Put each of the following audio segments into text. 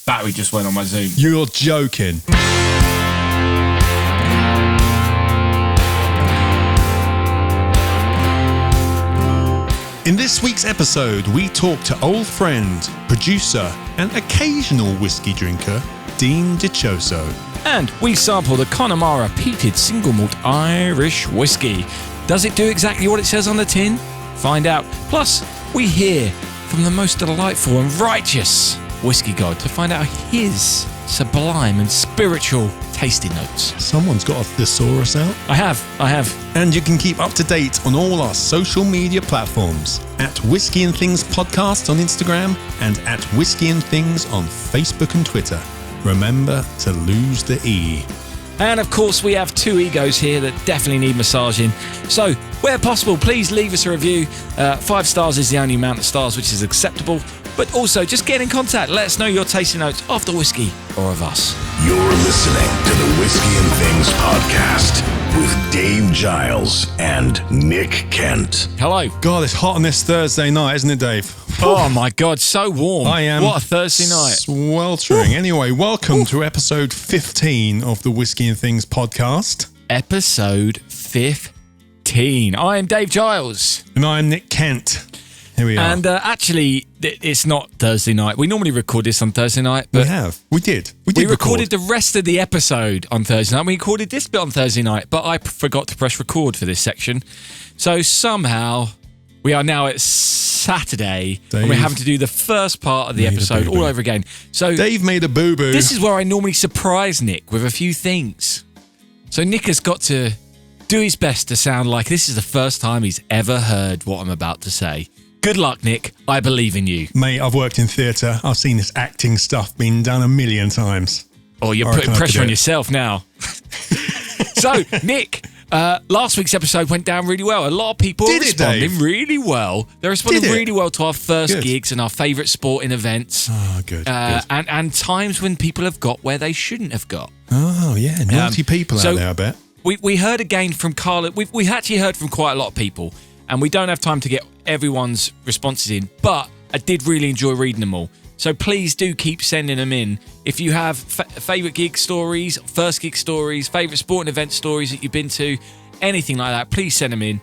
Battery just went on my Zoom. You're joking. In this week's episode, we talk to old friend, producer, and occasional whiskey drinker, Dean Dichoso. And we sample the Connemara Peated Single Malt Irish whiskey. Does it do exactly what it says on the tin? Find out. Plus, we hear from the most delightful and righteous whiskey god to find out his sublime and spiritual tasting notes. Someone's got a thesaurus out. I have. And you can keep up to date on all our social media platforms at Whisky and Things Podcast on Instagram and at Whisky and Things on Facebook and Twitter. Remember to lose the E. And of course, we have two egos here that definitely need massaging. So, where possible, please leave us a review. 5 stars is the only amount of stars which is acceptable. But also, just get in contact. Let us know your tasting notes of the whiskey or of us. You're listening to the Whisky and Things podcast with Dave Giles and Nick Kent. Hello. God, it's hot on this Thursday night, isn't it, Dave? Oh my God, so warm. I am. What a Thursday night. Sweltering. Anyway, welcome to episode 15 of the Whisky and Things podcast. Episode 15. I am Dave Giles. And I'm Nick Kent. Here we are. And actually, it's not Thursday night. We normally record this on Thursday night. But We did. We recorded the rest of the episode on Thursday night. We recorded this bit on Thursday night, but I forgot to press record for this section. So somehow, we are now at Saturday, and we're having to do the first part of the episode all over again. So Dave made a boo-boo. This is where I normally surprise Nick with a few things. So Nick has got to do his best to sound like this is the first time he's ever heard what I'm about to say. Good luck, Nick. I believe in you. Mate, I've worked in theatre. I've seen this acting stuff being done a million times. Oh, you're putting pressure on yourself now. So, Nick, last week's episode went down really well. A lot of people are responding really well. They're responding really well to our first gigs and our favourite sporting events. Oh, good. And times when people have got where they shouldn't have got. Oh, yeah. Naughty people out there, I bet. We heard again from Carla. We actually heard from quite a lot of people. And we don't have time to get everyone's responses in, but I did really enjoy reading them all. So please do keep sending them in. If you have favourite gig stories, first gig stories, favourite sporting event stories that you've been to, anything like that, please send them in.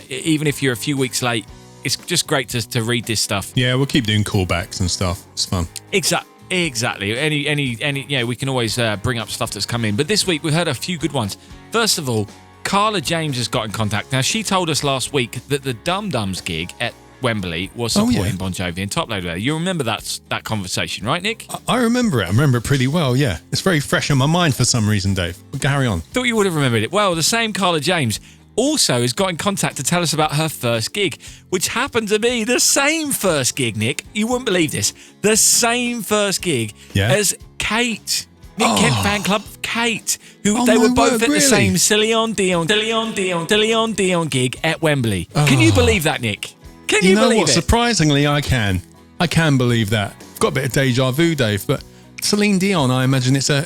Even if you're a few weeks late, it's just great to read this stuff. Yeah, we'll keep doing callbacks and stuff. It's fun. Exactly. Any. We can always bring up stuff that's come in. But this week we heard a few good ones. First of all, Carla James has got in contact. Now, she told us last week that the Dum Dums gig at Wembley was supporting Bon Jovi and Top Loader there. You remember that conversation, right, Nick? I remember it. I remember it pretty well, yeah. It's very fresh in my mind for some reason, Dave. But carry on. Thought you would have remembered it. Well, the same Carla James also has got in contact to tell us about her first gig, which happened to be the same first gig, Nick. You wouldn't believe this. The same first gig as Kate. Nick Kent fan club, Kate, who they were both at the same Celine Dion gig at Wembley. Can you believe that, Nick? Can you believe it? Surprisingly, I can. I can believe that. I've got a bit of deja vu, Dave, but Celine Dion, I imagine it's a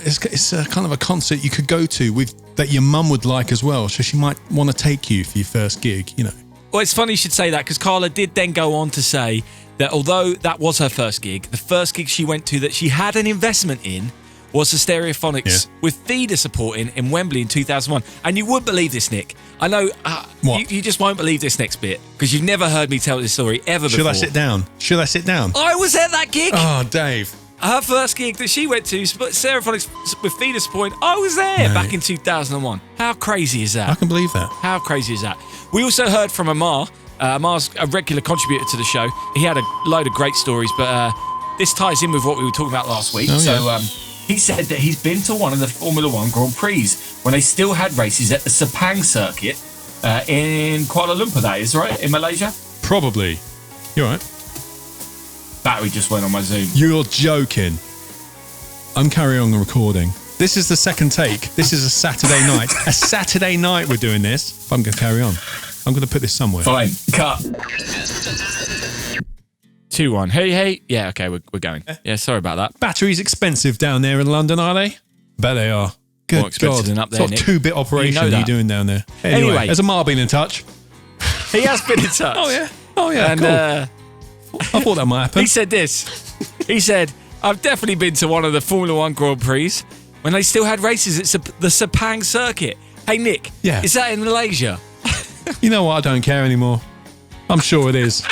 kind of a concert you could go to that your mum would like as well, so she might want to take you for your first gig, you know. Well, it's funny you should say that, because Carla did then go on to say that although that was her first gig, the first gig she went to that she had an investment in was the Stereophonics with F.E.W supporting in Wembley in 2001. And you would believe this, Nick. I know you just won't believe this next bit, because you've never heard me tell this story ever before. Should I sit down? I was at that gig. Oh, Dave. Her first gig that she went to, Stereophonics with F.E.W supporting, I was there back in 2001. How crazy is that? I can believe that. How crazy is that? We also heard from Amar. Amar's a regular contributor to the show. He had a load of great stories, but this ties in with what we were talking about last week. He said that he's been to one of the Formula One Grand Prix when they still had races at the Sepang circuit in Kuala Lumpur, that is, right? In Malaysia? Probably. You're right. Battery just went on my Zoom. You're joking. I'm carrying on the recording. This is the second take. This is a Saturday night. A Saturday night we're doing this. I'm going to carry on. I'm going to put this somewhere. Fine. Cut. 2-1. Hey. Yeah, okay, we're going. Yeah, sorry about that. Batteries expensive down there in London, are they? Bet they are. Good More expensive than up there, Nick. What 2-bit operation you're doing down there? Anyway. Has Amar been in touch? He has been in touch. Oh, yeah, and, cool. I thought that might happen. He said this. He said, I've definitely been to one of the Formula One Grand Prix when they still had races at the Sepang circuit. Hey, Nick, is that in Malaysia? You know what? I don't care anymore. I'm sure it is.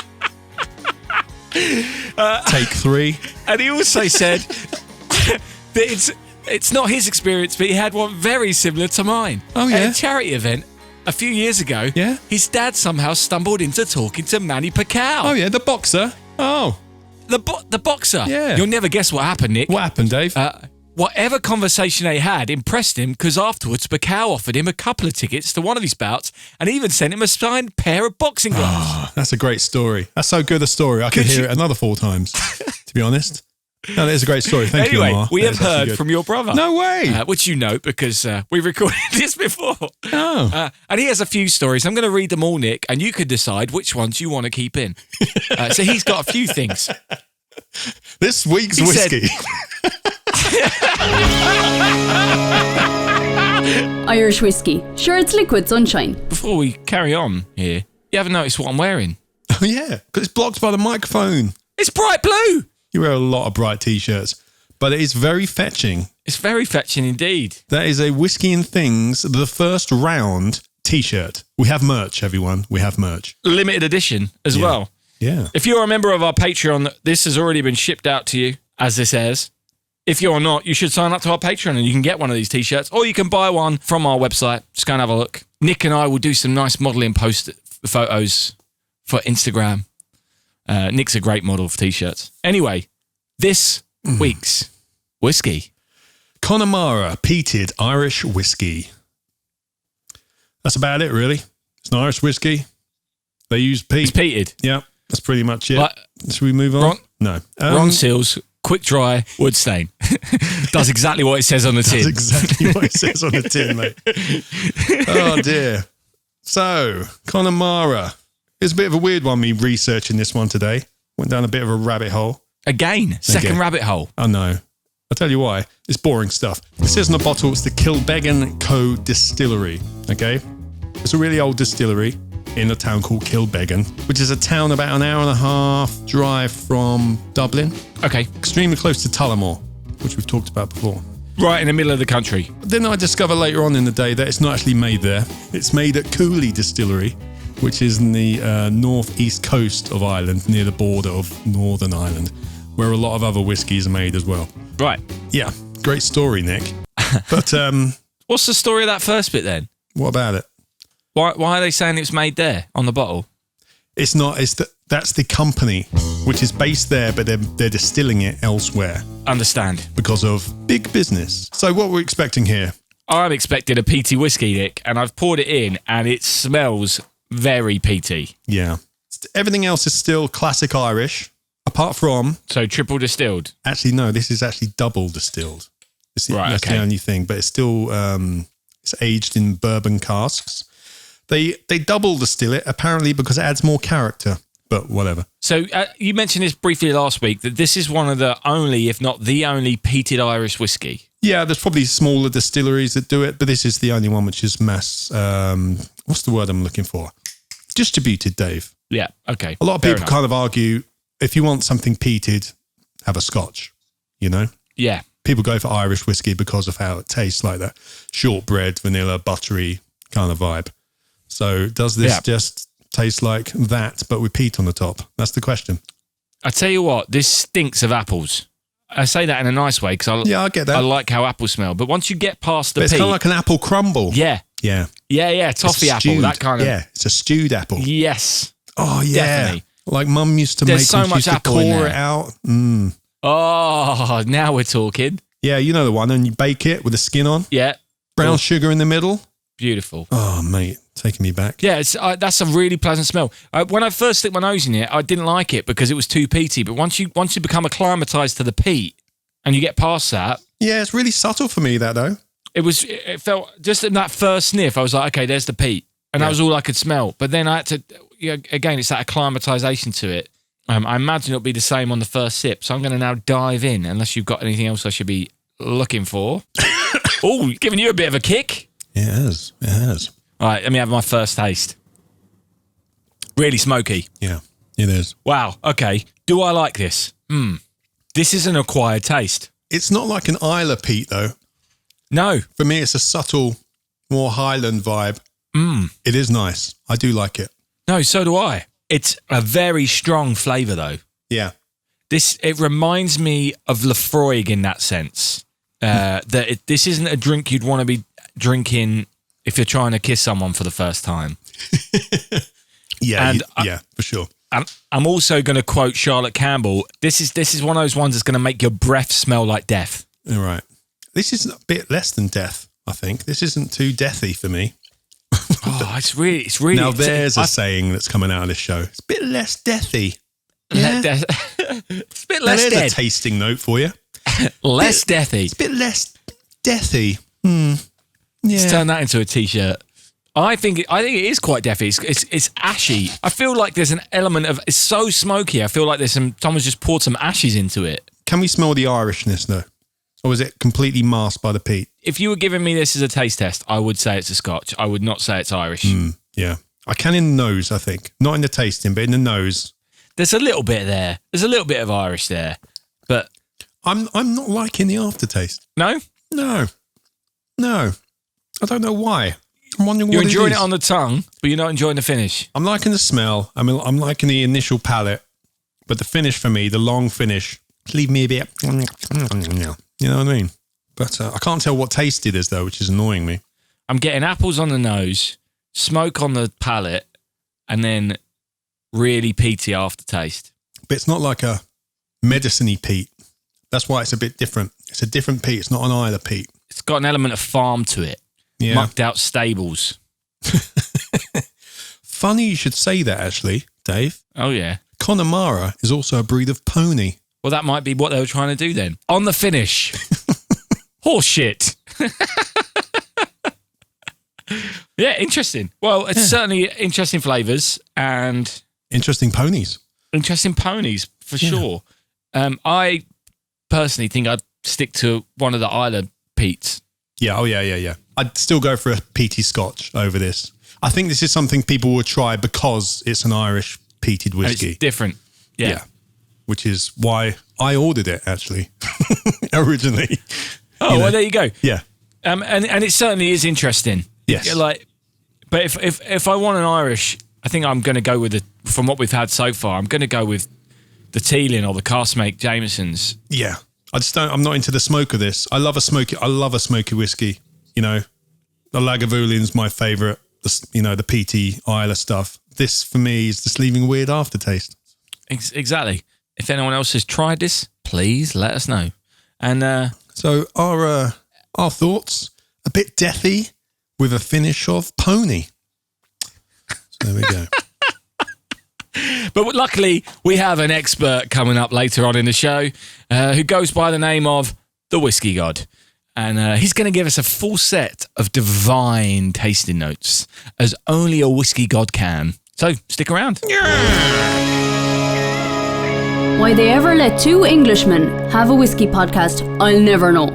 Take 3. And he also said that it's not his experience, but he had one very similar to mine. Oh, yeah? At a charity event a few years ago, his dad somehow stumbled into talking to Manny Pacquiao. Oh, yeah, the boxer. Oh. The boxer. Yeah. You'll never guess what happened, Nick. What happened, Dave? Whatever conversation they had impressed him because afterwards Pacquiao offered him a couple of tickets to one of his bouts and even sent him a signed pair of boxing gloves. Oh, that's a great story. That's so good a story. I could hear it another 4 times, to be honest. No, that is a great story. Thank you, Omar. We have heard from your brother. No way. Which you know because we recorded this before. Oh. And he has a few stories. I'm going to read them all, Nick, and you could decide which ones you want to keep in. So he's got a few things. This week's whiskey. Irish whiskey. Sure, it's liquid sunshine. Before we carry on here, you haven't noticed what I'm wearing? Oh, yeah, because it's blocked by the microphone. It's bright blue. You wear a lot of bright T-shirts, but it is very fetching. It's very fetching indeed. That is a Whisky and Things, the first round T-shirt. We have merch, everyone. We have merch. Limited edition as well. Yeah. If you're a member of our Patreon, this has already been shipped out to you as this airs. If you're not, you should sign up to our Patreon and you can get one of these T-shirts, or you can buy one from our website. Just go and have a look. Nick and I will do some nice modelling photos for Instagram. Nick's a great model for T-shirts. Anyway, this week's whiskey. Connemara Peated Irish Whiskey. That's about it, really. It's an Irish whiskey. They use peat. It's peated. Yeah, that's pretty much it. Like, Should we move on? No. Wrong seals, quick dry, wood stain. Does exactly what it says on the tin. That's exactly what it says on the tin, mate. Oh, dear. So, Connemara. It's a bit of a weird one, me researching this one today. Went down a bit of a rabbit hole. Again, second rabbit hole. I know. I'll tell you why. It's boring stuff. It says on the bottle it's the Kilbeggan Co. Distillery. Okay? It's a really old distillery in a town called Kilbeggan, which is a town about an hour and a half drive from Dublin. Okay. Extremely close to Tullamore, which we've talked about before. Right in the middle of the country. Then I discover later on in the day that it's not actually made there. It's made at Cooley Distillery, which is in the northeast coast of Ireland, near the border of Northern Ireland, where a lot of other whiskies are made as well. Right. Yeah, great story, Nick. But what's the story of that first bit then? What about it? Why are they saying it's made there on the bottle? It's not. That's the company, which is based there, but they're distilling it elsewhere. Understand. Because of big business. So what we're expecting here? I'm expecting a peaty whiskey, Nick, and I've poured it in, and it smells very peaty. Yeah. Everything else is still classic Irish, apart from... So triple distilled? Actually, no, this is actually double distilled. That's the only thing, but it's still it's aged in bourbon casks. They double distill it, apparently, because it adds more character, but whatever. So you mentioned this briefly last week, that this is one of the only, if not the only, peated Irish whiskey. Yeah, there's probably smaller distilleries that do it, but this is the only one which is mass... what's the word I'm looking for? Distributed, Dave. Yeah, okay. A lot of people kind of argue, if you want something peated, have a Scotch, you know? Yeah. People go for Irish whiskey because of how it tastes, like that shortbread, vanilla, buttery kind of vibe. So does this just taste like that, but with peat on the top? That's the question. I tell you what, this stinks of apples. I say that in a nice way because I get that. I like how apples smell. But once you get past the it's peat... kind of like an apple crumble. Yeah. Yeah. Yeah, toffee apple, that kind of... Yeah, it's a stewed apple. Yes. Oh, yeah. Definitely. Like Mum used to There's make so much apple core in there. It out. Mm. Oh, now we're talking. Yeah, you know the one, and you bake it with the skin on. Yeah. Brown sugar in the middle. Beautiful. Oh, mate, taking me back. Yeah, that's a really pleasant smell. When I first stick my nose in it, I didn't like it because it was too peaty. But once you become acclimatized to the peat and you get past that... Yeah, it's really subtle for me, that, though. It felt, just in that first sniff, I was like, okay, there's the peat. And that was all I could smell. But then I had to, again, it's that acclimatization to it. I imagine it'll be the same on the first sip. So I'm going to now dive in, unless you've got anything else I should be looking for. Oh, giving you a bit of a kick. It has. It has. All right, let me have my first taste. Really smoky. Yeah, it is. Wow, okay. Do I like this? This is an acquired taste. It's not like an Isla peat, though. No. For me, it's a subtle, more Highland vibe. It is nice. I do like it. No, so do I. It's a very strong flavour, though. Yeah. It reminds me of Lafroig in that sense. This isn't a drink you'd want to be drinking if you're trying to kiss someone for the first time. Yeah, for sure. I'm also going to quote Charlotte Campbell. This is one of those ones that's going to make your breath smell like death. All right. This is a bit less than death, I think. This isn't too deathy for me. Oh, it's really. Now there's a saying that's coming out of this show. It's a bit less deathy. Yeah. It's a bit less There's dead. a tasting note for you. Less deathy. It's a bit less deathy. Yeah. Let's turn that into a t-shirt. I think it is quite deathy. It's ashy. I feel like there's an element of it's so smoky. I feel like someone's just poured some ashes into it. Can we smell the Irishness though? Or is it completely masked by the peat? If you were giving me this as a taste test, I would say it's a Scotch. I would not say it's Irish. Yeah. I can in the nose, I think. Not in the tasting, but in the nose. There's a little bit there. There's a little bit of Irish there. But I'm not liking the aftertaste. no? No. I don't know why. I'm wondering You're what enjoying it it is. on the tongue, but you're not enjoying the finish. I'm liking the smell. I'm liking the initial palate. But the finish for me, the long finish, leave me a bit... You know what I mean? But I can't tell what taste it is, though, which is annoying me. I'm getting apples on the nose, smoke on the palate, and then really peaty aftertaste. But it's not like a medicine-y peat. That's why it's a bit different. It's a different peat. It's not an Isla peat. It's got an element of farm to it. Yeah. Mucked out stables. Funny you should say that, actually, Dave. Oh, yeah. Connemara is also a breed of pony. Well, that might be what they were trying to do then. On the finish. Horse shit. Yeah, interesting. Well, it's certainly interesting flavours and... Interesting ponies. Interesting ponies, for sure. I personally think I'd stick to one of the Isla peats. Yeah, yeah. I'd still go for a peaty Scotch over this. I think this is something people would try because it's an Irish peated And whiskey. it's different. Yeah. Which is why I ordered it, actually, originally. Oh, well, there you go. Yeah. And it certainly is interesting. Yes. But if I want an Irish, I think I'm going to go with from what we've had so far, I'm going to go with the Teeling or the Caskmake Jamesons. Yeah. I'm not into the smoke of this. I love a smoky whiskey. You know, the Lagavulin my favourite. The peaty Isla stuff. This for me is just leaving a weird aftertaste. Exactly. If anyone else has tried this, please let us know. And so our thoughts, a bit deathy with a finish of pony. So there we go. But luckily, we have an expert coming up later on in the show who goes by the name of the Whiskey God. And he's going to give us a full set of divine tasting notes, as only a Whiskey God can. So stick around. Why they ever let two Englishmen have a whiskey podcast, I'll never know.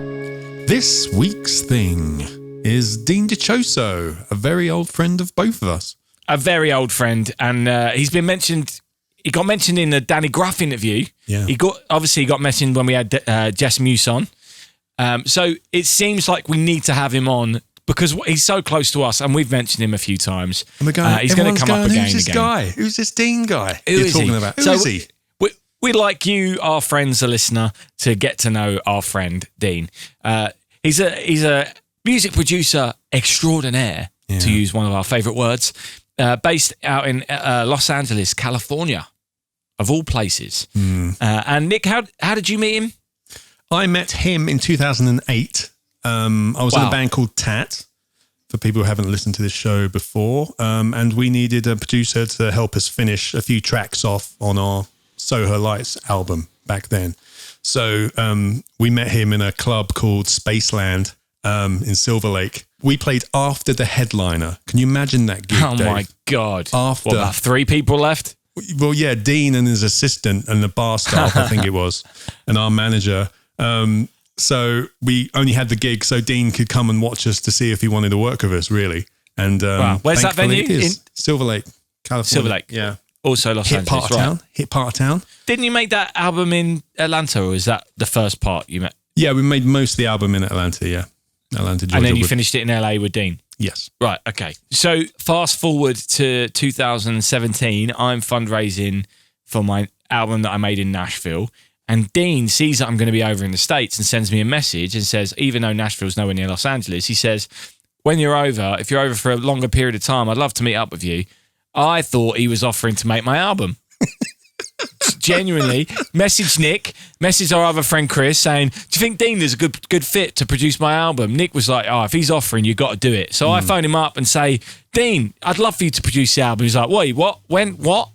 This week's thing is Dean Dichoso, a very old friend of both of us. A very old friend, and he's been mentioned. He got mentioned in the Danny Gruff interview. Yeah. He got mentioned when we had Jess Muse on. So it seems like we need to have him on because he's so close to us, and we've mentioned him a few times. And we're going, he's going to come up again. Who's this guy? Who's this Dean guy? Who you're is talking he? about? Who So is he? We'd like you, our friends, the listener, to get to know our friend Dean. He's a music producer extraordinaire, to use one of our favourite words, based out in Los Angeles, California, of all places. And Nick, how did you meet him? I met him in 2008. I was in a band called Tat, for people who haven't listened to this show before. And we needed a producer to help us finish a few tracks off on our Soho Lights album back then. So we met him in a club called Spaceland in Silver Lake. We played after the headliner. Can you imagine that gig, Dave? My God. After. What, about 3 people left? Well, yeah, Dean and his assistant and the bar staff, I think it was, and our manager. So we only had the gig so Dean could come and watch us to see if he wanted to work with us, really. And Where's that thankfully venue? it is. Silver Lake, California. Silver Lake. Yeah. Also Los Angeles, right? Hit part of town. Didn't you make that album in Atlanta, or is that the first part you met? Yeah, we made most of the album in Atlanta, yeah. Atlanta, Georgia. And then you finished it in LA with Dean? Yes. Right, okay. So fast forward to 2017, I'm fundraising for my album that I made in Nashville, and Dean sees that I'm going to be over in the States and sends me a message and says, even though Nashville's nowhere near Los Angeles, he says, when you're over, if you're over for a longer period of time, I'd love to meet up with you. I thought he was offering to make my album. Genuinely, message Nick, message our other friend Chris saying, do you think Dean is a good fit to produce my album? Nick was like, oh, if he's offering, you got to do it. So I phone him up and say, Dean, I'd love for you to produce the album. He's like, wait, what? When? What?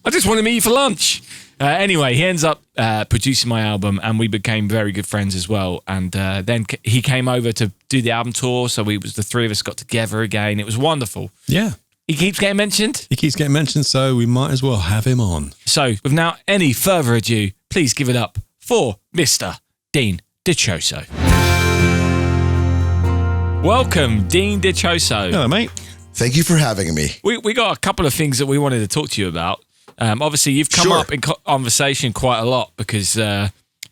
I just want to meet you for lunch. Anyway, he ends up producing my album, and we became very good friends as well. And then he came over to do the album tour, so the three of us got together again. It was wonderful. Yeah. He keeps getting mentioned? He keeps getting mentioned, so we might as well have him on. So, without any further ado, please give it up for Mr. Dean Dichoso. Welcome, Dean Dichoso. Hello, mate. Thank you for having me. We got a couple of things that we wanted to talk to you about. Obviously, you've come up in conversation quite a lot because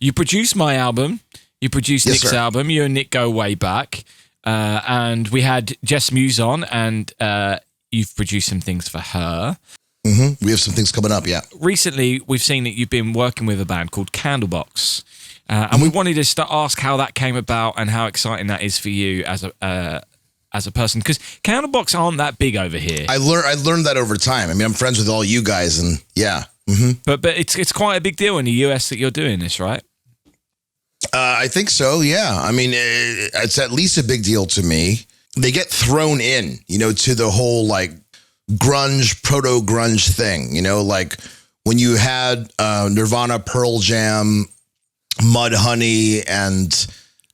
you produced my album, you produced Nick's album, you and Nick go way back, and we had Jess Muse on, and you've produced some things for her. Mm-hmm. We have some things coming up, yeah. Recently, we've seen that you've been working with a band called Candlebox, and we wanted to ask how that came about and how exciting that is for you as a person, because Candlebox aren't that big over here. I learned that over time. I mean, I'm friends with all you guys, and yeah. Mm-hmm. But it's quite a big deal in the US that you're doing this, right? I think so, yeah. I mean, it's at least a big deal to me. They get thrown in, to the whole like grunge, proto-grunge thing, like when you had Nirvana, Pearl Jam, Mudhoney, and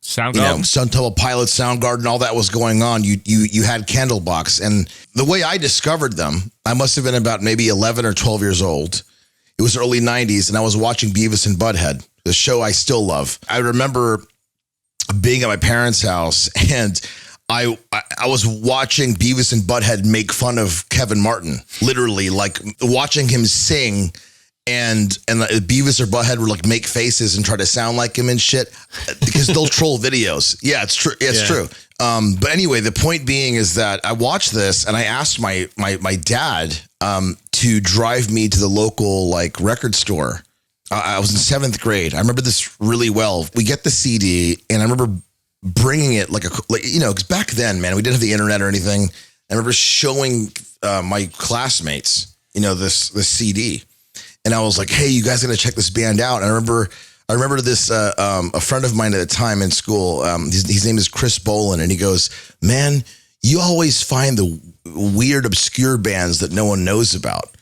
Soundgarden, Stone Temple Pilots, Soundgarden, all that was going on. You had Candlebox, and the way I discovered them, I must have been about maybe 11 or 12 years old. It was early 90s, and I was watching Beavis and Butthead, the show I still love. I remember being at my parents' house, and I was watching Beavis and Butthead make fun of Kevin Martin, literally, like watching him sing, and Beavis or Butthead would like make faces and try to sound like him and shit, because they'll troll videos. Yeah, it's true. It's true. But anyway, the point being is that I watched this, and I asked my dad to drive me to the local like record store. I was in 7th grade. I remember this really well. We get the CD, and I remember bringing it because back then, man, we didn't have the internet or anything. I remember showing my classmates, this CD, and I was like, "Hey, you guys gotta check this band out." And I remember this a friend of mine at the time in school. His name is Chris Bolin, and he goes, "Man, you always find the weird, obscure bands that no one knows about."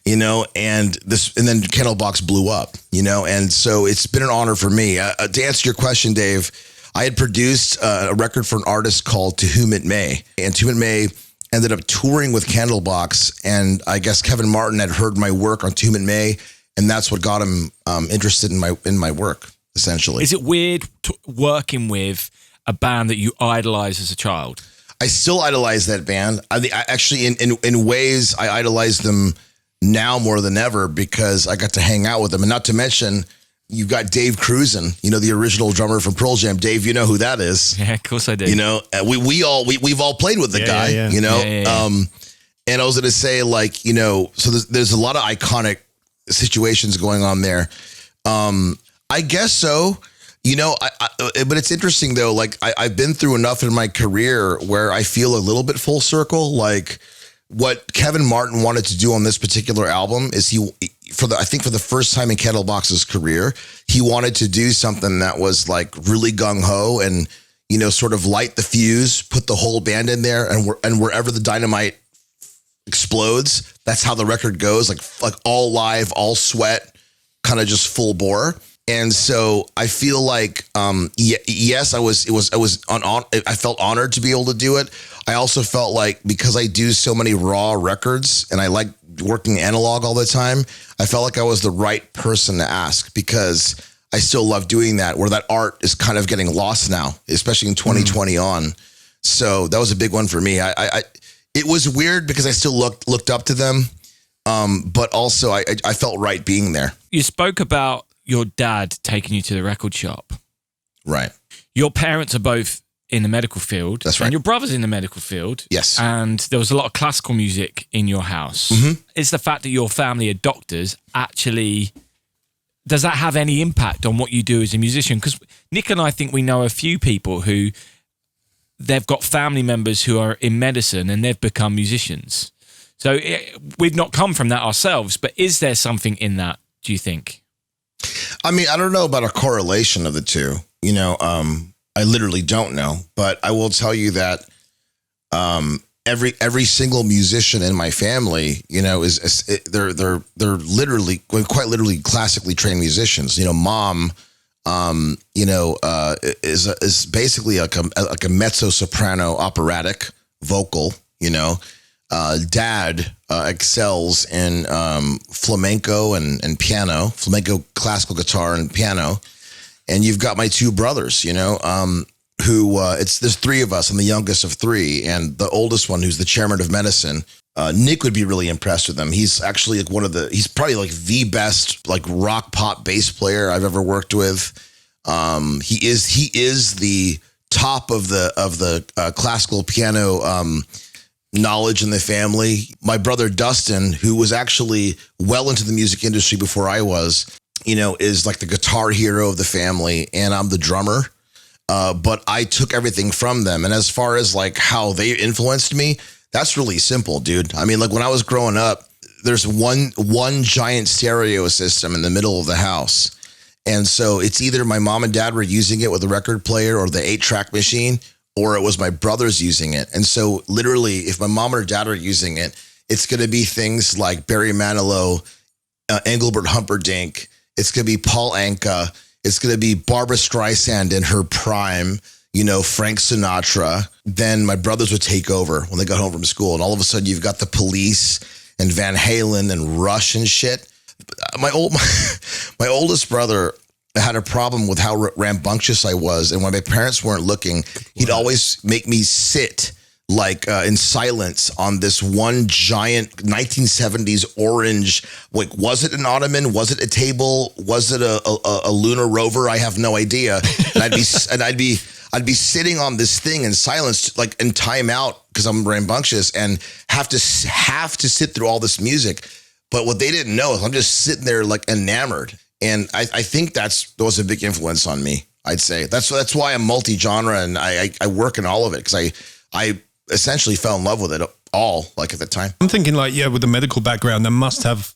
And then Candlebox blew up, and so it's been an honor for me. To answer your question, Dave, I had produced a record for an artist called To Whom It May, and To Whom It May ended up touring with Candlebox, and I guess Kevin Martin had heard my work on To Whom It May, and that's what got him interested in my work, essentially. Is it weird working with a band that you idolized as a child? I still idolize that band. I actually, in ways, I idolize them now more than ever because I got to hang out with them. And not to mention, you've got Dave Cruzen, the original drummer from Pearl Jam. Dave, you know who that is. Yeah, of course I do. We've all played with the guy, Yeah. And I was going to say, so there's a lot of iconic situations going on there. I guess so. But it's interesting though. Like I've been through enough in my career where I feel a little bit full circle. Like what Kevin Martin wanted to do on this particular album is for the first time in Candlebox's career, he wanted to do something that was like really gung ho and sort of light the fuse, put the whole band in there, and wherever the dynamite explodes, that's how the record goes. Like all live, all sweat, kind of just full bore. And so I feel like, yes, I felt honored to be able to do it. I also felt like because I do so many raw records and I like working analog all the time, I felt like I was the right person to ask because I still love doing that, where that art is kind of getting lost now, especially in 2020 on. So that was a big one for me. It was weird because I still looked up to them. But also I felt right being there. You spoke about your dad taking you to the record shop. Right. Your parents are both in the medical field. That's right. And your brother's in the medical field. Yes. And there was a lot of classical music in your house. Mm-hmm. Is the fact that your family are doctors actually, does that have any impact on what you do as a musician? Because Nick and I think we know a few people who they've got family members who are in medicine and they've become musicians. So we've not come from that ourselves, but is there something in that, do you think? I mean, I don't know about a correlation of the two. You know, I literally don't know, but I will tell you that every single musician in my family, you know, they're literally, quite literally, classically trained musicians. You know, mom, you know, is basically like a mezzo soprano operatic vocal. You know, dad excels in flamenco and piano, flamenco classical guitar and piano. And you've got my two brothers, you know, who there's three of us. I'm the youngest of three, and the oldest one, who's the chairman of medicine. Nick would be really impressed with him. He's actually like he's probably like the best like rock pop bass player I've ever worked with. He is the top of the classical piano knowledge in the family. My brother Dustin, who was actually well into the music industry before I was, you know, is like the guitar hero of the family, and I'm the drummer. But I took everything from them. And as far as like how they influenced me, that's really simple, dude. I mean, like when I was growing up, there's one giant stereo system in the middle of the house. And so it's either my mom and dad were using it with a record player or the 8-track machine, or it was my brothers using it. And so literally, if my mom or dad are using it, it's going to be things like Barry Manilow, Engelbert Humperdinck. It's going to be Paul Anka. It's going to be Barbra Streisand in her prime, you know, Frank Sinatra. Then my brothers would take over when they got home from school. And all of a sudden you've got the Police and Van Halen and Rush and shit. My oldest brother had a problem with how rambunctious I was. And when my parents weren't looking, he'd always make me sit like in silence on this one giant 1970s orange, like, was it an ottoman? Was it a table? Was it a lunar rover? I have no idea. And I'd be sitting on this thing in silence, like in time out, because I'm rambunctious and have to sit through all this music. But what they didn't know is I'm just sitting there like enamored. And I think that was a big influence on me, I'd say. That's why I'm multi-genre and I work in all of it, because I essentially fell in love with it all, like at the time. I'm thinking like, yeah, with the medical background, there must have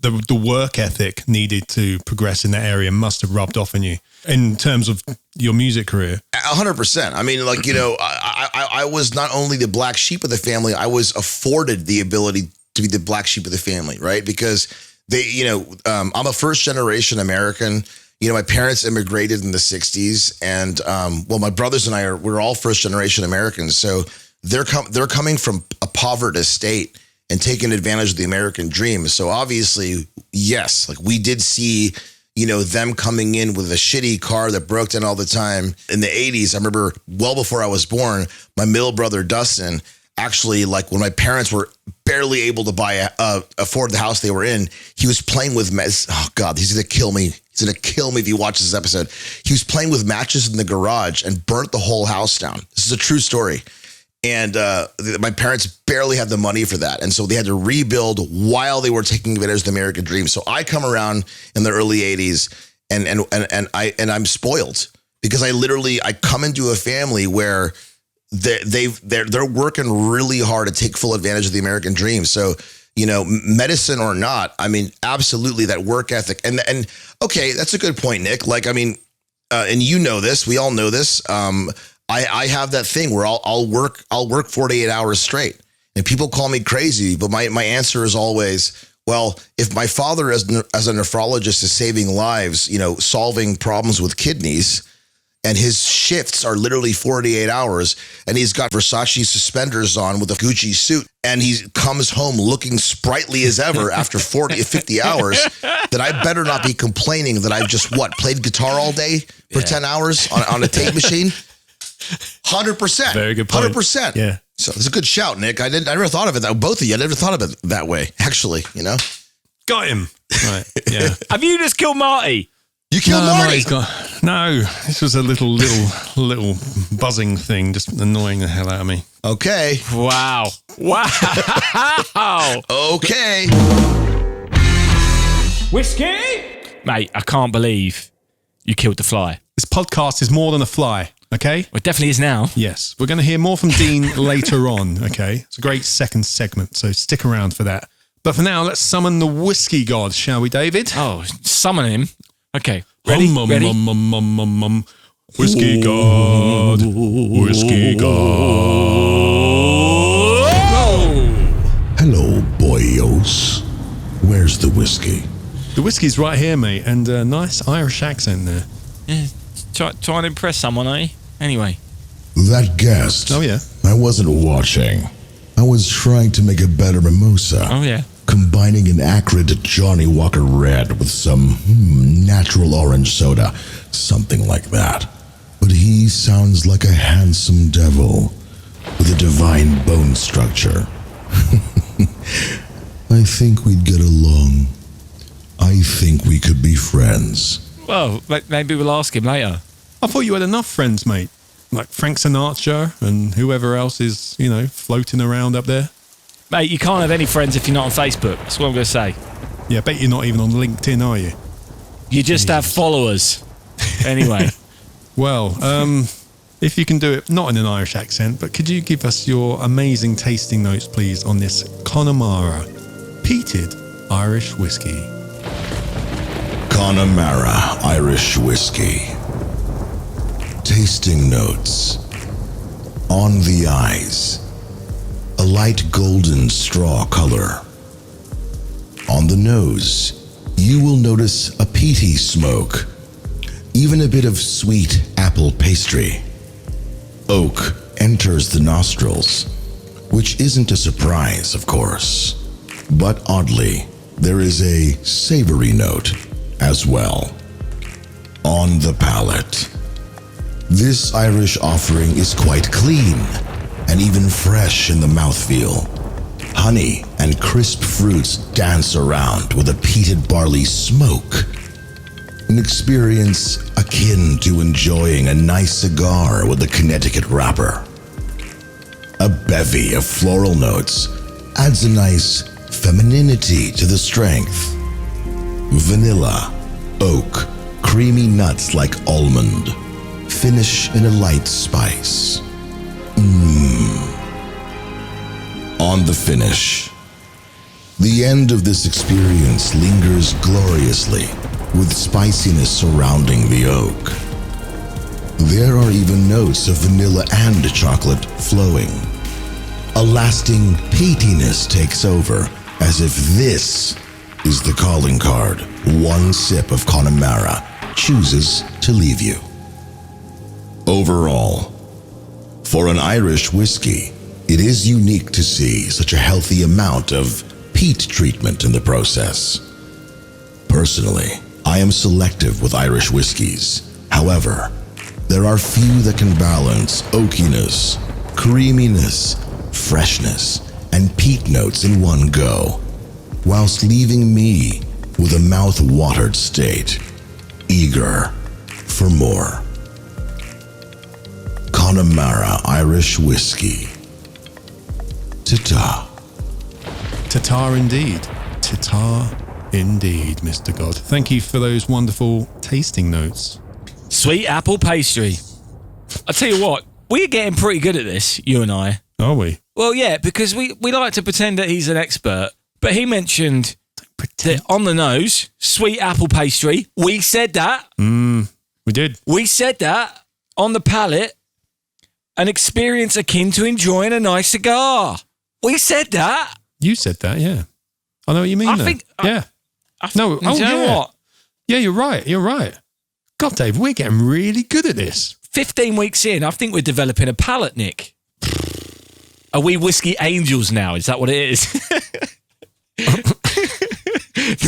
the work ethic needed to progress in that area must have rubbed off on you in terms of your music career. 100%. I mean, like, you know, I was not only the black sheep of the family, I was afforded the ability to be the black sheep of the family, right? Because they, you know, I'm a first generation American. You know, my parents immigrated in the 60s, and well, my brothers and we're all first generation Americans. So they're coming from a poverty state and taking advantage of the American dream. So obviously, yes, like we did see, you know, them coming in with a shitty car that broke down all the time. In the 80s, I remember well before I was born, my middle brother, Dustin, actually, like when my parents were barely able to afford the house they were in, he was playing with, oh God, he's going to kill me. He's going to kill me if he watches this episode. He was playing with matches in the garage and burnt the whole house down. This is a true story. And my parents barely had the money for that. And so they had to rebuild while they were taking advantage of the American dream. So I come around in the early 80s and I'm spoiled because I come into a family where they're working really hard to take full advantage of the American dream. So, you know, medicine or not, I mean, absolutely that work ethic. And okay, that's a good point, Nick. Like, I mean, and you know this, we all know this. I have that thing where I'll work 48 hours straight, and people call me crazy, but my answer is always, well, if my father as a nephrologist is saving lives, you know, solving problems with kidneys, and his shifts are literally 48 hours, and he's got Versace suspenders on with a Gucci suit, and he comes home looking sprightly as ever after 50 hours, then I better not be complaining that I've just, played guitar all day for 10 hours on a tape machine? 100%. Very good point. 100%. Yeah. So it's a good shout, Nick. I never thought of it that both of you. I never thought of it that way. Actually, you know. Got him. Right. Yeah. Have you just killed Marty? You killed Marty. No, this was a little buzzing thing, just annoying the hell out of me. Okay. Wow. Okay. Whiskey? Mate, I can't believe you killed the fly. This podcast is more than a fly, okay? Well, it definitely is now. Yes. We're going to hear more from Dean later on, okay? It's a great second segment, so stick around for that. But for now, let's summon the whiskey god, shall we, David? Oh, summon him. Okay. Ready? Ready? Whiskey god. Whiskey god. Hello, boyos. Where's the whiskey? The whiskey's right here, mate, and a nice Irish accent there. Yeah, try and impress someone, eh? Anyway. That guest. Oh, yeah. I wasn't watching. I was trying to make a better mimosa. Oh, yeah. Combining an acrid Johnny Walker Red with some natural orange soda. Something like that. But he sounds like a handsome devil with a divine bone structure. I think we'd get along. I think we could be friends. Well, maybe we'll ask him later. I thought you had enough friends, mate. Like Frank Sinatra and whoever else is, floating around up there. Mate, you can't have any friends if you're not on Facebook. That's what I'm going to say. Yeah, I bet you're not even on LinkedIn, are you? You just have followers. Anyway. Well, if you can do it, not in an Irish accent, but could you give us your amazing tasting notes, please, on this Connemara Peated Irish Whiskey? Connemara Irish Whiskey. Tasting notes. On the eyes, a light golden straw color. On the nose, you will notice a peaty smoke, even a bit of sweet apple pastry. Oak enters the nostrils, which isn't a surprise, of course. But oddly, there is a savory note as well. On the palate, this Irish offering is quite clean and even fresh in the mouthfeel. Honey and crisp fruits dance around with a peated barley smoke. An experience akin to enjoying a nice cigar with a Connecticut wrapper. A bevy of floral notes adds a nice femininity to the strength. Vanilla, oak, creamy nuts like almond. Finish in a light spice. On the finish, the end of this experience lingers gloriously with spiciness surrounding the oak. There are even notes of vanilla and chocolate flowing. A lasting peatiness takes over, as if this is the calling card one sip of Connemara chooses to leave you. Overall, for an Irish whiskey, it is unique to see such a healthy amount of peat treatment in the process. Personally, I am selective with Irish whiskeys. However, there are few that can balance oakiness, creaminess, freshness, and peat notes in one go, whilst leaving me with a mouth-watered state, eager for more. Connemara Irish Whiskey. Ta-ta. Ta-ta indeed. Ta-ta indeed, Mr. God. Thank you for those wonderful tasting notes. Sweet apple pastry. I tell you what, we're getting pretty good at this, you and I. Are we? Well, yeah, because we like to pretend that he's an expert. But he mentioned that on the nose, sweet apple pastry. We said that. We did. We said that. On the palate, an experience akin to enjoying a nice cigar. We said that. You said that, yeah. I know what you mean, though. Yeah. You know what? Yeah, you're right. You're right. God, Dave, we're getting really good at this. 15 weeks in, I think we're developing a palate, Nick. Are we whiskey angels now? Is that what it is?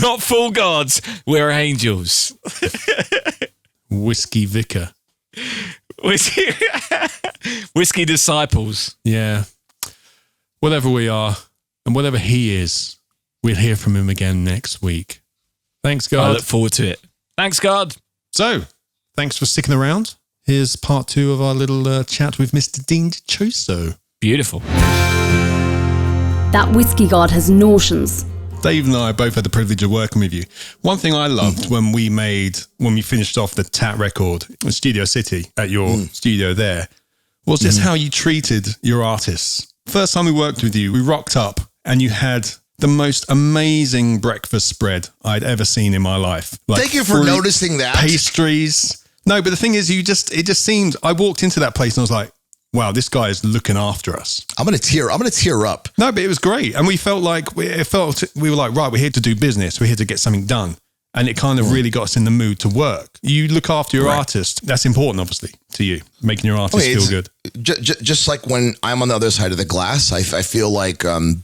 Not full gods, we're angels. Whiskey vicar. Whiskey disciples. Yeah. whatever we are and whatever he is, we'll hear from him again next week. Thanks, God. I look forward to it. Thanks, God. So, thanks for sticking around. Here's part 2 of our little chat with Mr. Dean Dichoso. Beautiful. That whiskey god has notions. Dave and I both had the privilege of working with you. One thing I loved when we finished off the Tat record in Studio City at your studio there was just how you treated your artists. First time we worked with you, we rocked up and you had the most amazing breakfast spread I'd ever seen in my life. Like Thank you for noticing that. Pastries. No, but the thing is, it just seemed, I walked into that place and I was like, wow, this guy is looking after us. I'm gonna tear up. No, but it was great. And we felt like, we were like, right, we're here to do business. We're here to get something done. And it kind of really got us in the mood to work. You look after your artist. That's important, obviously, to you, making your artist feel good. Just like when I'm on the other side of the glass, I feel like I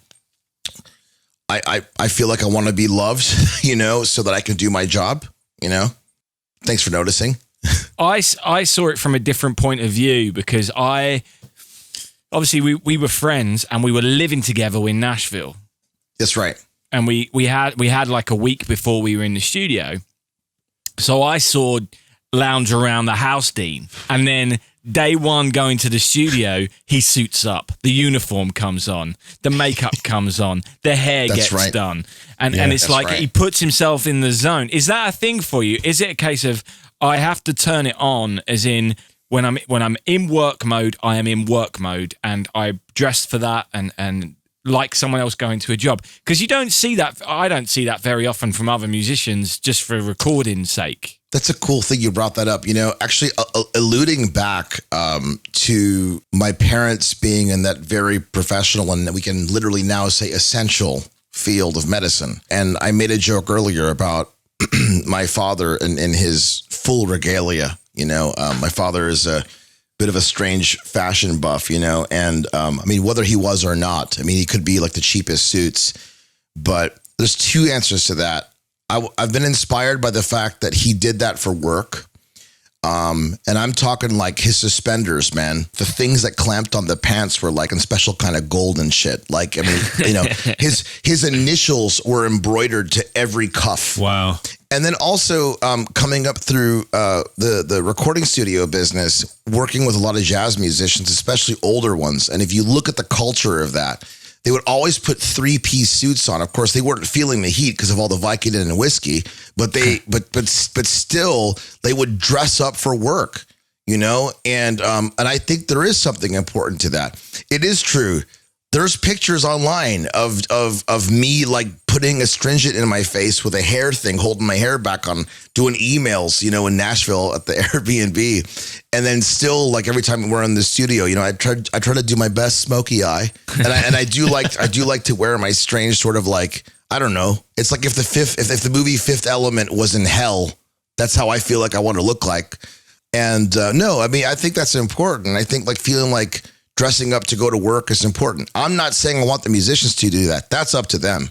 feel like I want to be loved, so that I can do my job, Thanks for noticing. I saw it from a different point of view because obviously we were friends and we were living together in Nashville. That's right. And we had like a week before we were in the studio. So I saw lounge around the house, Dean. And then day one going to the studio, he suits up. The uniform comes on. The makeup comes on. The hair gets done. And it's like he puts himself in the zone. Is that a thing for you? Is it a case of I have to turn it on as in when I'm in work mode, I am in work mode and I dress for that and like someone else going to a job? Because you don't see that. I don't see that very often from other musicians just for recording's sake. That's a cool thing you brought that up. Actually alluding back to my parents being in that very professional and we can literally now say essential field of medicine. And I made a joke earlier about my father and his full regalia. My father is a bit of a strange fashion buff, and whether he was or not, he could be like the cheapest suits, but there's two answers to that. I've been inspired by the fact that he did that for work. And I'm talking like his suspenders, man. The things that clamped on the pants were like in special kind of gold and shit. Like, his initials were embroidered to every cuff. Wow. And then also coming up through the recording studio business, working with a lot of jazz musicians, especially older ones. And if you look at the culture of that, they would always put 3-piece suits on. Of course, they weren't feeling the heat because of all the Vicodin and whiskey, but but still they would dress up for work, And I think there is something important to that. It is true. There's pictures online of me like putting astringent in my face with a hair thing, holding my hair back on, doing emails, in Nashville at the Airbnb, and then still like every time we're in the studio, I try to do my best smoky eye, and I do like to wear my strange sort of like, I don't know, it's like if the movie Fifth Element was in hell, that's how I feel like I want to look like, and I think that's important. I think like feeling like dressing up to go to work is important. I'm not saying I want the musicians to do that. That's up to them,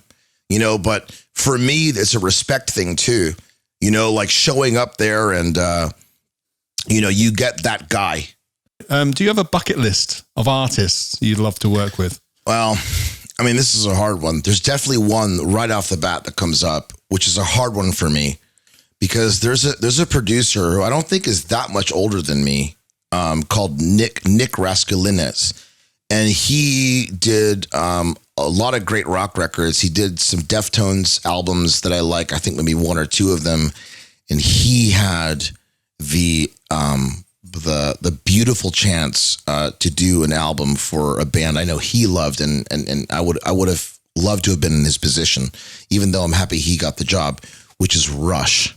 but for me, it's a respect thing too, like showing up there and, you get that guy. Do you have a bucket list of artists you'd love to work with? Well, this is a hard one. There's definitely one right off the bat that comes up, which is a hard one for me because there's a producer who I don't think is that much older than me. Called Nick Raskulinecz, and he did a lot of great rock records. He did some Deftones albums that I like. I think maybe one or two of them, and he had the beautiful chance to do an album for a band I know he loved, and I would have loved to have been in his position, even though I'm happy he got the job, which is Rush,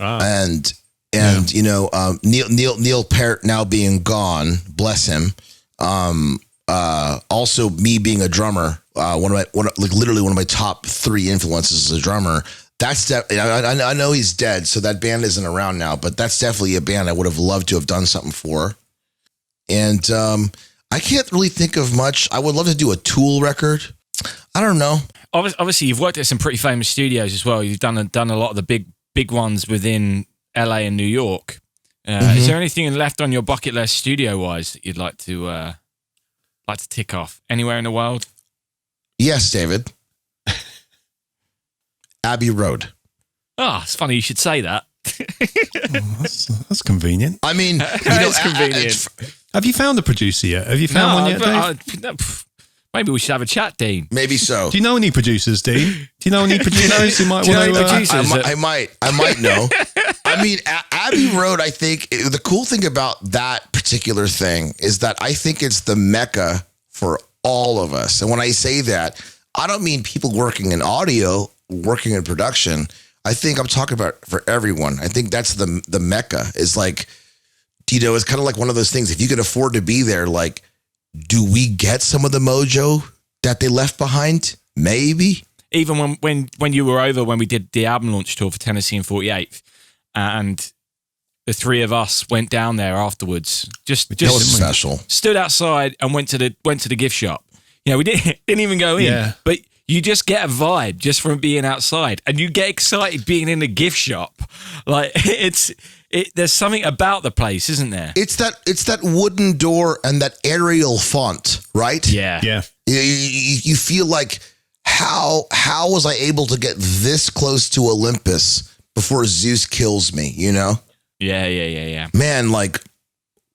and. Neil Peart now being gone, bless him. Also me being a drummer, literally one of my top 3 influences as a drummer. That's I know he's dead, so that band isn't around now, but that's definitely a band I would have loved to have done something for. And I can't really think of much. I would love to do a Tool record. I don't know. Obviously, you've worked at some pretty famous studios as well. You've done a lot of the big ones within LA and New York. Is there anything left on your bucket list studio wise that you'd like to like to tick off? Anywhere in the world? Yes, David. Abbey Road. Oh, it's funny you should say that. That's convenient. I mean, It's convenient. Have you found a producer yet? Have you found one yet, Dave? Maybe we should have a chat, Dean. maybe so. Do you know any producers, Dean? Do you know any producers who might Do you know want any to... producers? I might know. I mean, Abbey Road, I think the cool thing about that particular thing is that I think it's the mecca for all of us. And when I say that, I don't mean people working in audio, working in production. I think I'm talking about for everyone. I think that's the mecca. Is like, it's kind of like one of those things. If you can afford to be there, like, do we get some of the mojo that they left behind? Maybe. Even when you were over, when we did the album launch tour for Tennessee and 48th, and the three of us went down there afterwards. Just That was special. Stood outside and went to the gift shop. We didn't even go in, but you just get a vibe just from being outside, and you get excited being in the gift shop. Like there's something about the place, isn't there? It's that wooden door and that Arial font, right? Yeah. You feel like how was I able to get this close to Olympus before Zeus kills me? Yeah. Man, like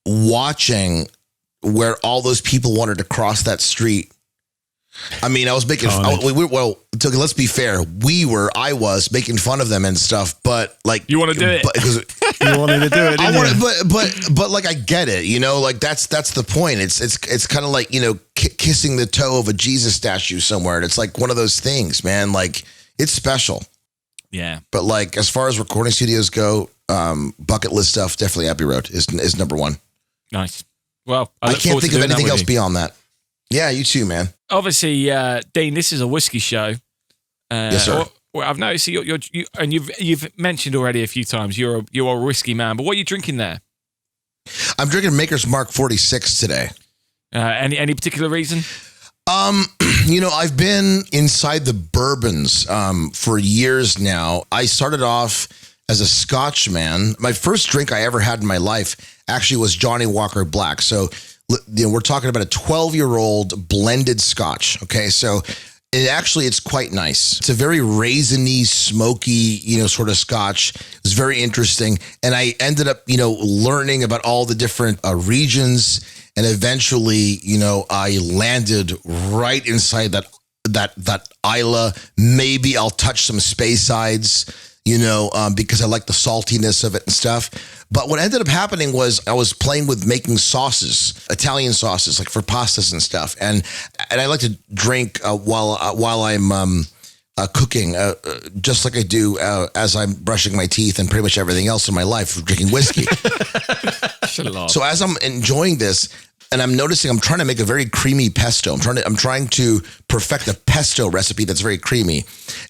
watching where all those people wanted to cross that street. I mean, I was making. Let's be fair. I was making fun of them and stuff, but like, you want to do it because You wanted to do it, didn't I want, but like I get it. Like that's the point. It's kind of like kissing the toe of a Jesus statue somewhere, and it's like one of those things, man. Like it's special. Yeah. But like as far as recording studios go, bucket list stuff, definitely Abbey Road is number one. Nice. Well, I can't think of anything else beyond that. Yeah, you too, man. Obviously, Dean, this is a whiskey show. Yes, sir. Well, I've noticed you've mentioned already a few times you're a whiskey man. But what are you drinking there? I'm drinking Maker's Mark 46 today. Any particular reason? I've been inside the bourbons for years now. I started off as a Scotch man. My first drink I ever had in my life actually was Johnny Walker Black. So we're talking about a 12-year-old blended Scotch. Okay, so it's quite nice. It's a very raisiny, smoky, sort of Scotch. It was very interesting, and I ended up, learning about all the different regions, and eventually, I landed right inside that Isla. Maybe I'll touch some Speysides, because I like the saltiness of it and stuff. But what ended up happening was I was playing with making sauces, Italian sauces, like for pastas and stuff. And I like to drink while I'm cooking, just like I do as I'm brushing my teeth and pretty much everything else in my life, drinking whiskey. So as I'm enjoying this, and I'm noticing I'm trying to make a very creamy pesto. I'm trying to perfect a pesto recipe that's very creamy.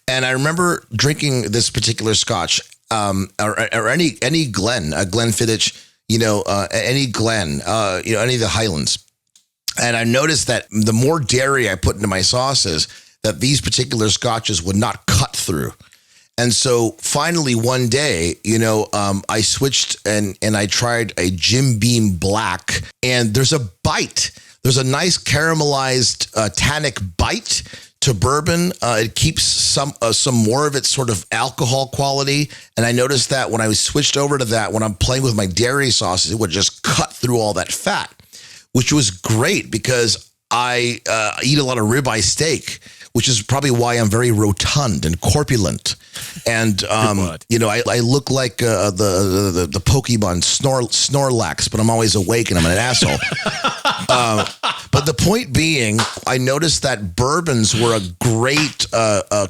And I remember drinking this particular Scotch, or any Glenfiddich, any Glen, any of the Highlands. And I noticed that the more dairy I put into my sauces, that these particular Scotches would not cut through. And so finally one day, I switched and I tried a Jim Beam Black, and there's a bite. There's a nice caramelized tannic bite to bourbon. It keeps some more of its sort of alcohol quality. And I noticed that when I was switched over to that, when I'm playing with my dairy sauces, it would just cut through all that fat, which was great because I eat a lot of ribeye steak, which is probably why I'm very rotund and corpulent. And, I look like the Pokemon Snorlax, but I'm always awake and I'm an asshole. But the point being, I noticed that bourbons were a great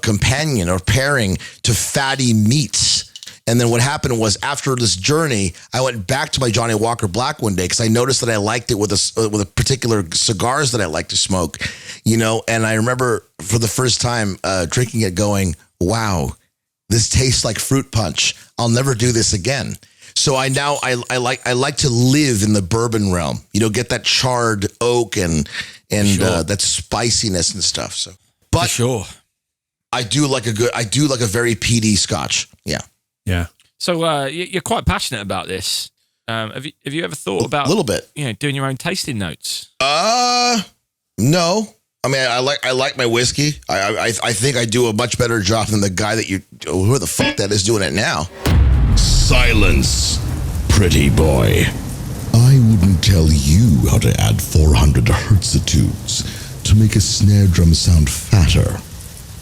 companion or pairing to fatty meats. And then what happened was after this journey, I went back to my Johnny Walker Black one day because I noticed that I liked it with a particular cigars that I like to smoke, and I remember for the first time drinking it going, wow, this tastes like fruit punch. I'll never do this again. So I like to live in the bourbon realm, get that charred oak and sure. That spiciness and stuff. So, but for sure, I do like a very peaty Scotch. Yeah. Yeah. So you're quite passionate about this. Have you ever thought about a little bit, doing your own tasting notes? No. I mean, I like my whiskey. I think I do a much better job than the guy that who the fuck that is doing it now. Silence, pretty boy. I wouldn't tell you how to add 400 hertzitudes to make a snare drum sound fatter.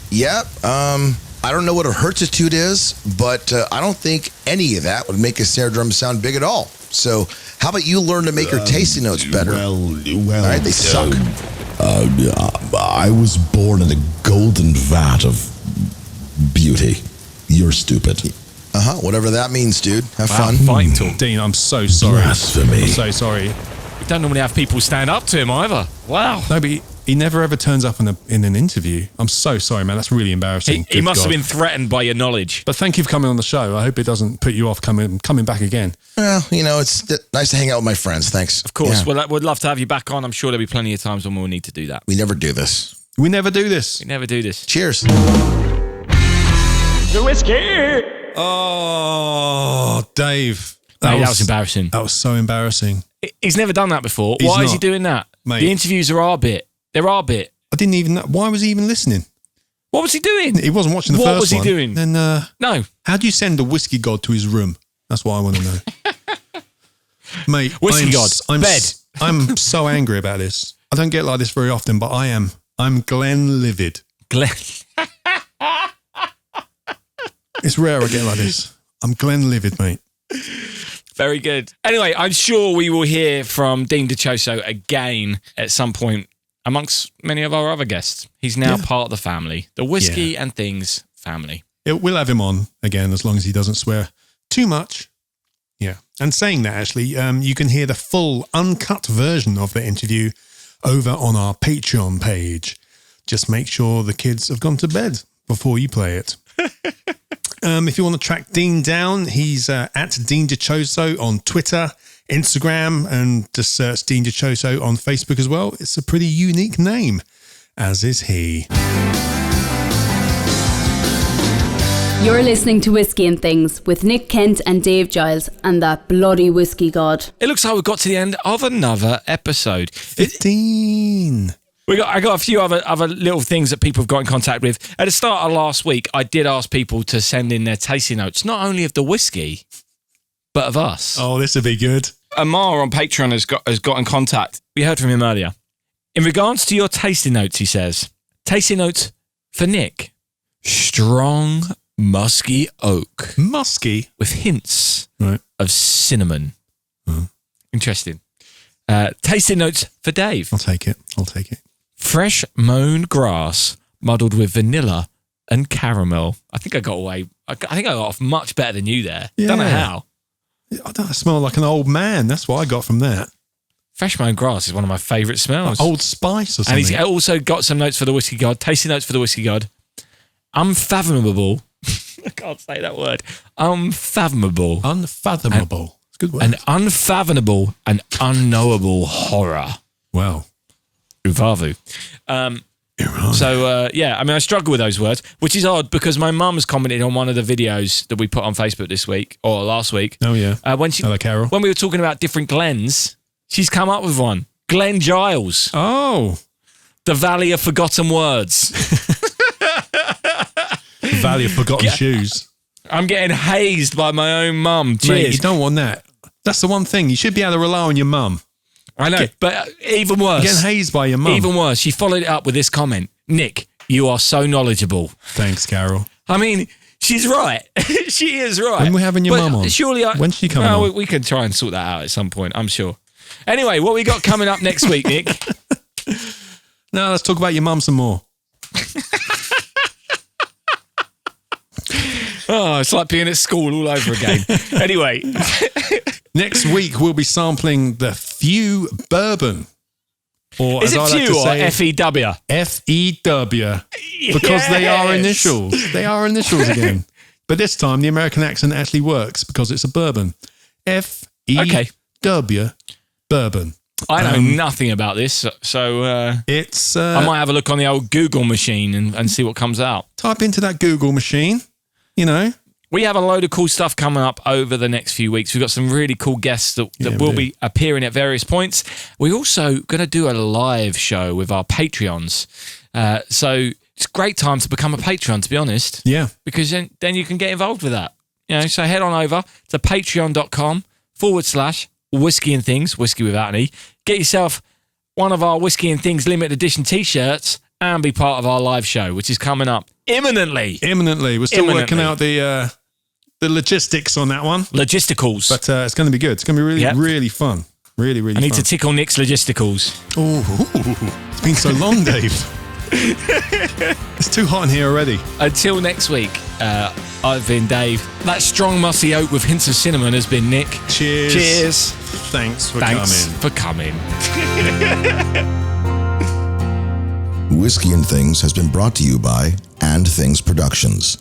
Yep. I don't know what a hertzitude is, but I don't think any of that would make a snare drum sound big at all. So how about you learn to make your tasting notes better? Well, all right, they suck. I was born in a golden vat of beauty. You're stupid. Whatever that means, dude. Have Wow, fun. fighting talk. Dean, I'm so sorry. Blasphemy. I'm so sorry. We don't normally have people stand up to him either. Wow. No, but he never ever turns up in an interview. I'm so sorry, man. That's really embarrassing. He must have been threatened by your knowledge. But thank you for coming on the show. I hope it doesn't put you off coming back again. Well, it's nice to hang out with my friends. Thanks. Of course. Yeah. Well, we'd love to have you back on. I'm sure there'll be plenty of times when we'll need to do that. We never do this. We never do this. We never do this. Cheers. The whiskey! Oh, Dave. Mate, that was embarrassing. That was so embarrassing. He's never done that before. He's Why is he not. doing that? Mate. The interviews are our bit. They're our bit. I didn't even know. Why was he even listening? What was he doing? He wasn't watching the first one. What was he doing? Then, No. how do you send a whiskey god to his room? That's what I want to know. Mate, Whiskey god, bed. I'm so angry about this. I don't get like this very often, but I'm Glenn livid. Glenn. It's rare I get like this. I'm Glenn livid, mate. Very good. Anyway, I'm sure we will hear from Dean Dichoso again at some point amongst many of our other guests. He's now part of the family, the Whisky and Things family. We'll have him on again as long as he doesn't swear too much. Yeah. And saying that, actually, you can hear the full uncut version of the interview over on our Patreon page. Just make sure the kids have gone to bed before you play it. If you want to track Dean down, he's at Dean Dichoso on Twitter, Instagram, and just search Dean Dichoso on Facebook as well. It's a pretty unique name, as is he. You're listening to Whisky and Things with Nick Kent and Dave Giles and that bloody whiskey god. It looks like we've got to the end of another episode. 15. I got a few other little things that people have got in contact with. At the start of last week, I did ask people to send in their tasting notes, not only of the whiskey, but of us. Oh, this would be good. Amar on Patreon has got in contact. We heard from him earlier. In regards to your tasting notes, he says, tasting notes for Nick. Strong, musky oak. Musky? With hints of cinnamon. Oh. Interesting. Tasting notes for Dave. I'll take it. Fresh mown grass muddled with vanilla and caramel. I think I got away. I think I got off much better than you there. Yeah. Don't know how. I smell like an old man. That's what I got from that. Fresh mown grass is one of my favourite smells. Like Old Spice or something. And he's also got some notes for the whiskey god. Tasting notes for the whiskey god. Unfathomable. I can't say that word. Unfathomable. Unfathomable. It's a good word. An unfathomable and unknowable horror. Wow. Uvavu. So, I mean, I struggle with those words, which is odd because my mum's commented on one of the videos that we put on Facebook this week, or last week. Oh, yeah. Hello, Carol. When we were talking about different Glens, she's come up with one. Glen Giles. Oh. The Valley of Forgotten Words. The Valley of Forgotten Shoes. I'm getting hazed by my own mum. Cheers. Mate, you don't want that. That's the one thing. You should be able to rely on your mum. I know, but even worse. You're getting hazed by your mum. Even worse, she followed it up with this comment. Nick, you are so knowledgeable. Thanks, Carol. I mean, she's right. She is right. When we're having your mum on? Surely when's she coming on? We can try and sort that out at some point, I'm sure. Anyway, what we got coming up next week, Nick? No, let's talk about your mum some more. Oh, it's like being at school all over again. Anyway. Next week, we'll be sampling the F.E.W bourbon. Or, is it F.E.W or F.E.W? F.E.W. Because they are initials. They are initials again. But this time, the American accent actually works because it's a bourbon. F.E.W. Bourbon. I know nothing about this, so it's. I might have a look on the old Google machine and see what comes out. Type into that Google machine, We have a load of cool stuff coming up over the next few weeks. We've got some really cool guests that will be appearing at various points. We're also going to do a live show with our Patreons. So it's a great time to become a Patreon, to be honest. Yeah. Because then you can get involved with that. So head on over to patreon.com/Whisky and Things, whiskey without an E. Get yourself one of our Whisky and Things limited edition t-shirts and be part of our live show, which is coming up imminently. We're still working out the logistics on that one. Logisticals. But it's going to be good. It's going to be really, really fun. Really, really fun. I need to tickle Nick's logisticals. Oh, it's been so long, Dave. It's too hot in here already. Until next week, I've been Dave. That strong mossy oak with hints of cinnamon has been Nick. Cheers. Thanks for coming. Whisky and Things has been brought to you by And Things Productions.